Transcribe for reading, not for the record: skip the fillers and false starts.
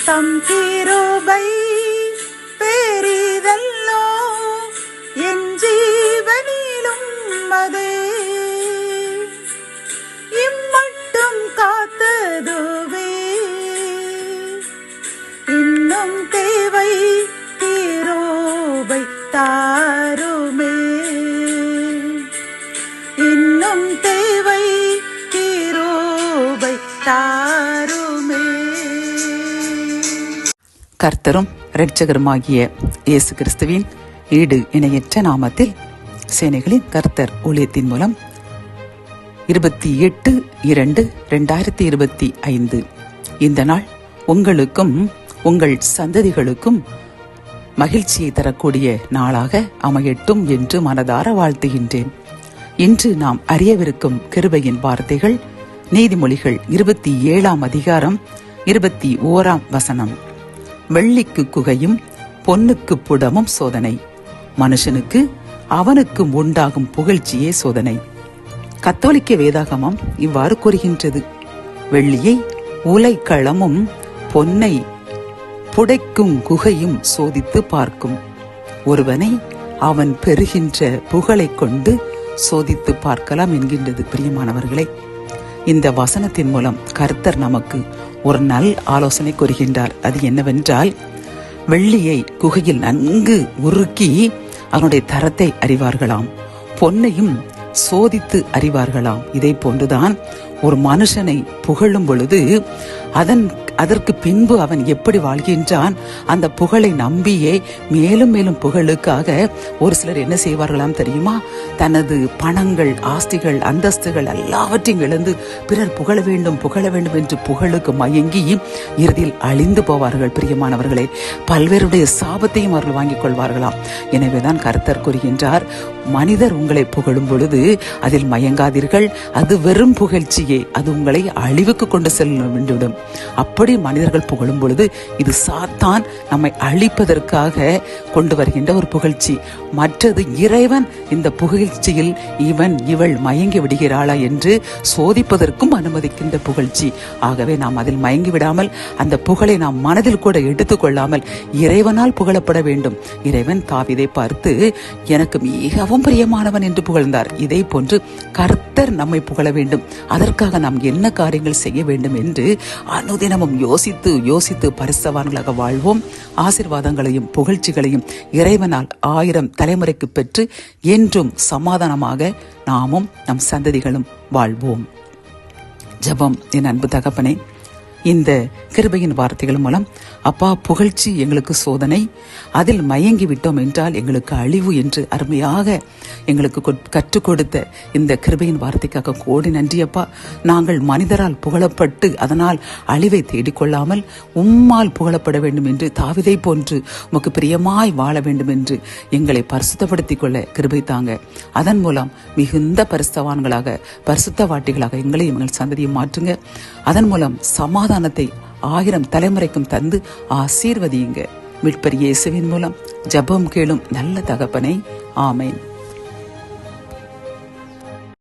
தம் கிருபை பெரிதல்லோ என் ஜீவனிலும் அதே இம்மட்டும் காத்ததுவே இன்னும் தேவை கிருபை தாருமே இன்னும் தேவை கிருபை தாருமே. கர்த்தரும் இரட்சகருமாகிய இயேசு கிறிஸ்துவின் ஈடு இணையற்ற நாமத்தில் சேனைகளின் கர்த்தர் ஊழியத்தின் மூலம் 28/2/2025 இந்த நாள் உங்களுக்கும் உங்கள் சந்ததிகளுக்கும் மகிழ்ச்சியை தரக்கூடிய நாளாக அமையட்டும் என்று மனதார வாழ்த்துகின்றேன். இன்று நாம் அறியவிருக்கும் கிருபையின் வார்த்தைகள் நீதிமொழிகள் 27ஆம் அதிகாரம் 21ஆம் வசனம். வெள்ளிக்கு குகையும் பொன்னுக்கு புடமும் சோதனை, மனுஷனுக்கு அவனுக்கு உண்டாகும் புகழ்ச்சியே சோதனை. கத்தோலிக்க வேதாகமம் இவ்வாறு கூறுகின்றது: வெள்ளியை உலைக்களமும் பொன்னை புடைக்கும் குகையும் சோதித்து பார்க்கும், ஒருவனை அவன் பெறுகின்ற புகழை கொண்டு சோதித்து பார்க்கலாம் என்கின்றது. பிரியமானவர்களே, இந்த வசனத்தின் மூலம் கர்த்தர் நமக்கு ஒரு நல் ஆலோசனை கூறுகின்றார். அது என்னவென்றால், வெள்ளியை குகையில் நன்கு உருக்கி அதனுடைய தரத்தை அறிவார்களாம், பொன்னையும் சோதித்து அறிவார்களாம். இதை போன்றுதான் ஒரு மனுஷனை புகழும் பொழுது அதற்கு பின்பு அவன் எப்படி வாழ்கின்றான், அந்த புகழை நம்பியே மேலும் மேலும் புகழுக்காக ஒரு சிலர் என்ன செய்வார்களாம் தெரியுமா? தனது பணங்கள், ஆஸ்திகள், அந்தஸ்துகள் எல்லாவற்றையும் இழந்து பிறர் புகழ வேண்டும் என்று புகழுக்கு மயங்கி இறுதியில் அழிந்து போவார்கள். பிரியமானவர்களே, பல்வேறுடைய சாபத்தையும் அவர்கள் வாங்கிக் கொள்வார்களாம். எனவேதான் கர்த்தர் கூறுகின்றார், மனிதர் உங்களை புகழும் பொழுது அதில் மயங்காதீர்கள், அது வெறும் புகழ்ச்சியே, அது உங்களை அழிவுக்கு கொண்டு செல்ல வேண்டும். அப்படி மனிதர்கள் புகழும் பொழுது இது சாத்தான் நம்மை அழிப்பதற்காக கொண்டு வருகின்ற ஒரு புகழ்ச்சி. மற்றது இறைவன் இந்த புகழ்ச்சியில் இவள் மயங்கி விடுகிறாளா என்று சோதிப்பதற்கும் அனுமதிக்கின்ற புகழ்ச்சி. ஆகவே நாம் அதில் மயங்கி விடாமல் அந்த புகழை நாம் மனதில் கூட எடுத்துக்கொள்ளாமல் இறைவனால் புகழப்பட வேண்டும். இறைவன் தாவீதை பார்த்து எனக்கு மிகவும் பிரியமானவன் என்று புகழ்ந்தார். இதே போன்று கர்த்தர் நம்மை புகழ வேண்டும். அதற்காக நாம் என்ன காரியங்கள் செய்ய வேண்டும் என்று அனுதினமும் யோசித்து பரிசுத்தவான்களாக வாழ்வோம். ஆசீர்வாதங்களையும் புகழ்ச்சிகளையும் இறைவனால் 1000 தலைமுறைக்கு பெற்று என்றும் சமாதானமாக நாமும் நம் சந்ததிகளும் வாழ்வோம். ஜெபம். என் அன்பு தகப்பனே, இந்த கிருபையின் வார்த்தைகள் மூலம் அப்பா, புகழ்ச்சி எங்களுக்கு சோதனை, அதில் மயங்கி விட்டோம் என்றால் எங்களுக்கு அழிவு என்று அருமையாக எங்களுக்கு கற்றுக் கொடுத்த இந்த கிருபையின் வார்த்தைக்காக கோடி நன்றி அப்பா. நாங்கள் மனிதரால் புகழப்பட்டு அதனால் அழிவை தேடிக்கொள்ளாமல் உம்மால் புகழப்பட வேண்டும் என்று தாவீதை போன்று உமக்கு பிரியமாய் வாழ வேண்டும் என்று எங்களை பரிசுத்தப்படுத்திக் கொள்ள கிருபை தாங்க. அதன் மூலம் மிகுந்த பரிசுத்தவான்களாக பரிசுத்தவாட்டிகளாக எங்களையும் எங்கள் சந்ததியை மாற்றுங்க. அதன் மூலம் சமாதானத்தை 1000 தலைமுறைக்கும் தந்து ஆசீர்வதியுங்க. மீட்பர் இயேசுவின் மூலம் ஜெபம் கேளும் நல்ல தகப்பனே, ஆமென்.